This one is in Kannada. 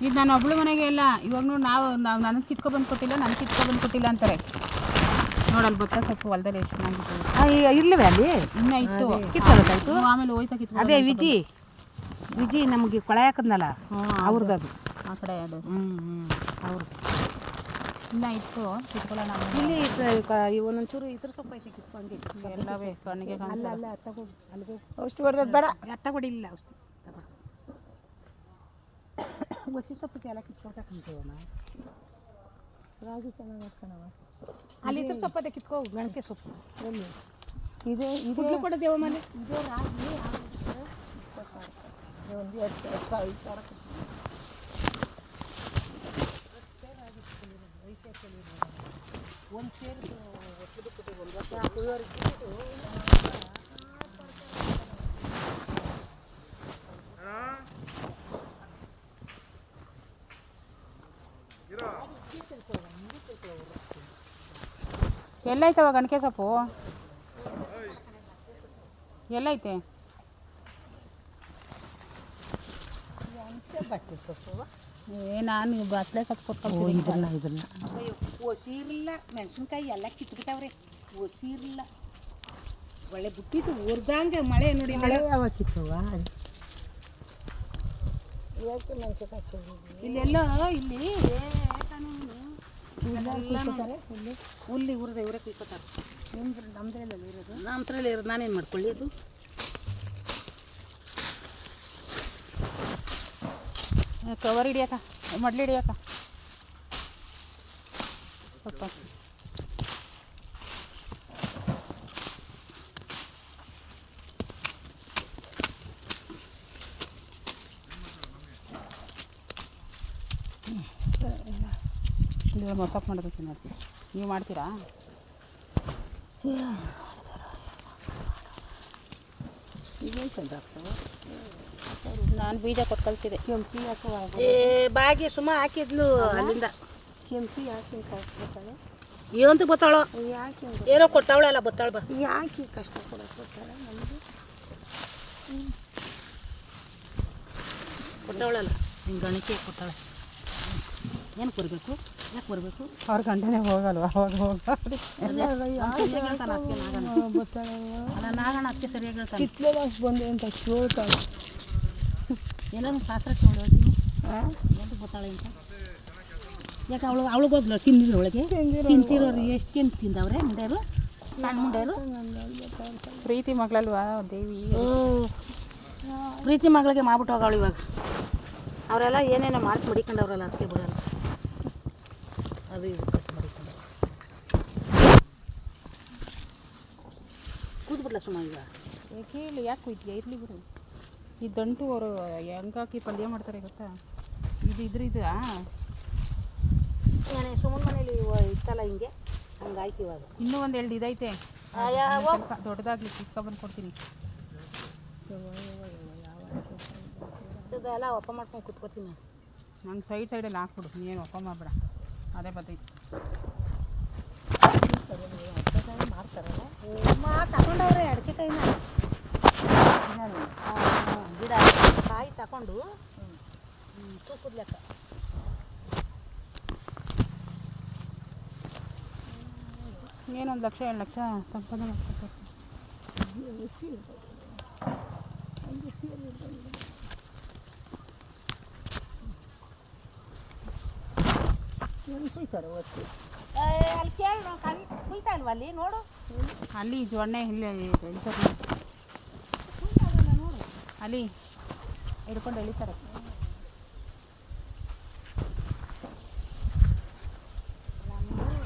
ಇದು ನಾನು ಒಬ್ಳು ಮನೆಗೆ ಇಲ್ಲ. ಇವಾಗ ನೋಡಿ ನಾವು ನನಗೆ ಕಿತ್ಕೊಬಂದು ಕೊಟ್ಟಿಲ್ಲ, ನನಗೆ ಕಿತ್ಕೊಬಂದು ಕೊಟ್ಟಿಲ್ಲ ಅಂತಾರೆ. ನೋಡಲ್ಲಿ ಭತ್ತ ಸೊಪ್ಪು ಹೊಲದಲ್ಲಿ ಎಷ್ಟು ಚೆನ್ನಾಗಿತ್ತು. ಇರ್ಲಿವೆ ಅಲ್ಲಿ ಇನ್ನೂ ಇತ್ತು ಕಿತ್ಕೊಬೇಕಾಯ್ತು. ಆಮೇಲೆ ಹೋಯ್ತಾ ಕಿತ್ಕೊ. ಅದೇ ವಿಜಿ ನಮಗೆ ಕೊಳೆ ಹಾಕದ್ನಲ್ಲ ಅವ್ರದ್ದು ಅದು ಆ ಕಡೆ ಅದು ಅವ್ರದ್ದು ಇನ್ನೂ ಇತ್ತು ಕಿತ್ಕೊಳ್ಳೋಣ. ಇಲ್ಲಿ ಒಂದೊಂಚೂರು ಇದ್ರ ಸೊಪ್ಪು ಐತೆ ಕಿತ್ಕೊಂಡೆ ಎಲ್ಲವೇ ಕಣ್ಣಿಗೆ ಅಲ್ಲ ಅಲ್ಲ ತಗೊಂಡು ಅಲ್ಲಿಗೆ ಔಷಧಿ ಹೊಡೆದದ್ದು ಬೇಡ ತಗೊಡಿಲ್ಲ ಔಷಧಿ ತಗೋ. ಒಸಿ ಸೊಪ್ಪು ಎಲ್ಲ ಕಿತ್ಕೊಳ್ತಕ್ಕಂತೀವಮ್ಮ. ರಾಗಿ ಚೆನ್ನಾಗಿ ಹಾಕ್ಕೊಳವ. ಅಲ್ಲಿ ಇದ್ರ ಸೊಪ್ಪು ಅದೇ ಕಿತ್ಕೋ. ಗಣಕೆ ಸೊಪ್ಪು ಎಲ್ಲಿ ಇದೆ ಇದು ಕೊಡೋದೇವ ಮನೆ ಇದೇ ರಾಗಿ ಒಂದು 2,000 ಒಂದು ಸೇರಿ ಒಟ್ಟು ಕೊಟ್ಟು 1 ವರ್ಷ ಎಲ್ಲೈತವ ಗಣಕೆ ಸೊಪ್ಪು? ಎಲ್ಲೈತೆ? ನಾನು ಬಸಳೆ ಸೊಪ್ಪು ಕೊಟ್ಕೊಳ್ತೀನಿ. ಇದನ್ನ ಒಸಿರಿಲ್ಲ ಮೆಣಸಿನ್ಕಾಯಿ ಎಲ್ಲ ಕಿತ್ಬಿಟ್ಟವ್ರೆ. ಒಸಿರಿಲ್ಲ ಒಳ್ಳೆ ಬಿಟ್ಟಿತ್ತು ಉರ್ದಂಗೆ ಮಳೆ ನೋಡಿ. ಮಳೆ ಯಾವಾಗ ಕಿತ್ತವ? ಯಾಕೆ ಮೆಣಸಿನ್ಕಾಯಿ ಇಲ್ಲೆಲ್ಲೋ ಇಲ್ಲಿ ಹುಲ್ಲಿ ಉರಿದ ಇವರೇ ಕುಯ್ಕೋತಾರೆ. ನಮ್ದ್ರಲ್ಲಿ ಇರೋದು ನಮ್ಮದ್ರಲ್ಲಿ ಇರೋದು ನಾನೇನು ಮಾಡ್ಕೊಳ್ಳಿ. ಅದು ಕವರ್ ಹಿಡಿಯಕ್ಕ, ಮಡ್ಲಿ ಹಿಡಿಯಕ್ಕ ಸ್ವಲ್ಪ. ಮೊಸಪ್ ಮಾಡೋದಕ್ಕೆ ಮಾಡ್ತೀವಿ. ನೀವು ಮಾಡ್ತೀರಾ? ನಾನು ಬೀಜ ಕೊಟ್ಕಳ್ತಿದ್ದೆ. ಕೆಂಪಿ ಹಾಕುವ ಬಾಗಿ ಸುಮ್ಮ ಹಾಕಿದ್ಲು ಅಲ್ಲಿಂದ. ಕೆಂಪಿ ಹಾಕಿ ಕಳ್ಸ್ಬೇಕಾಳೆ. ಏನಂತ ಗೊತ್ತಾಳೋ ಯಾಕೆ ಏನೋ ಕೊಟ್ಟವಳಲ್ಲ ಗೊತ್ತಾಳ. ಬಾ ಯಾಕೆ ಕಷ್ಟ ಕೊಡೋಕೆ ಗೊತ್ತಾಳ ನಮಗೆ. ಕೊಟ್ಟವಳಲ್ಲ ಹಿಂಗೆ ಗಣಿಕೆ ಕೊಟ್ಟಾಳೆ. ಏನು ಬರಬೇಕು? ಯಾಕೆ ಬರಬೇಕು? ಅವ್ರ ಗಂಟೆನೇ ಹೋಗಲ್ವ? ಅವಾಗ ಹೋಗ್ತಾರೆ. ಅಲ್ಲ ನಾಗಣ್ಣ ಅದಕ್ಕೆ ಸರಿಯಾಗಿ ಹೇಳ್ತಾನೆ. ಕಿತ್ಲೆ ಅಷ್ಟು ಬಂದೆ ಅಂತ ಕೇಳ್ತಾಳೆ. ಏನಾದ್ರು ಶಾಸ್ತ್ರ ಕೇಳಿ ಹೇಳ್ತೀನಿ. ಏನು ಗೊತ್ತಾಳೆ ಅಂತ. ಯಾಕೆ ಅವಳಿಗೋದ್ಲು ತಿಂದಿದ್ರು ಒಳಗೆ ತಿಂತಿರೋರು ಎಷ್ಟು ಜನ ತಿಂದವ್ರೆ ಮುಂಡೆಯರು ಸಣ್ಣ ಮುಂಡೆಯರು. ಪ್ರೀತಿ ಮಗಳಲ್ವಾ ದೇವಿ? ಪ್ರೀತಿ ಮಗಳಿಗೆ ಮಾಡ್ಬಿಟ್ಟು ಹೋಗವಳು ಇವಾಗ. ಅವರೆಲ್ಲ ಏನೇನೋ ಮಾಡಿಸಿ ಮಡಿಕೊಂಡವ್ರಲ್ಲ ಅದಕ್ಕೆ ಬರೋಲ್ಲ. ಅದು ಇದು ಖರ್ಚು ಮಡಿಕೊಂಡು ಕೂತ್ಬಿಡ್ಲ ಸುಮ್ಮ ಈಗ. ಕೇಳಿ ಯಾಕೆ ಕುಯ್ತೀಯ? ಇರಲಿ ಬಿಡು. ಈ ದಂಟು ಅವರು ಹೆಂಗಾಕಿ ಪಲ್ಯ ಮಾಡ್ತಾರೆ ಗೊತ್ತಾ? ಇದು ನಾನು ಸುಮ್ಮನೆ ಮನೇಲಿ ಇತ್ತಲ್ಲ ಹಿಂಗೆ ಹಂಗಾಯ್ತು. ಇವಾಗ ಇನ್ನೂ ಒಂದು 2 ಇದೈತೆ. ಸ್ವಲ್ಪ ದೊಡ್ಡದಾಗ್ಲಿ ಕಿತ್ಕೊಬಂದು ಕೊಡ್ತೀನಿ. ಎಲ್ಲ ಒಪ್ಪ ಮಾಡ್ಕೊಂಡು ಕುತ್ಕೋತೀನಿ. ನಂಗೆ ಸೈಡಲ್ಲಿ ಹಾಕ್ಬಿಡು. ನೀನು ಒಪ್ಪ ಮಾಡಬೇಡ. ಅದೇ ಬರ್ತೈತಿ. ಮಾಡ್ತಾರೆ ತಗೊಂಡವ್ರೆ ಅಡಿಕೆ ಕಾಯಿನ ಗಿಡ ಕಾಯಿ ತಗೊಂಡು ತೂಕದ ಲೆಕ್ಕ. ಏನೊಂದು 1 ಲಕ್ಷ 2 ಲಕ್ಷ ಸಂಪಾದನೆ ಮಾಡ್ಕೊತಾರೆ. ಅಲ್ಲಿ ಕೇಳಿ ನಾವು ಕುಯ್ತಾ ಇಲ್ವ ಅಲ್ಲಿ ನೋಡು. ಅಲ್ಲಿ ಜೊಣ್ಣೆ ಇಲ್ಲಿ ನೋಡು ಅಲ್ಲಿ ಹಿಡ್ಕೊಂಡು ಎಳಿತಾರೆ.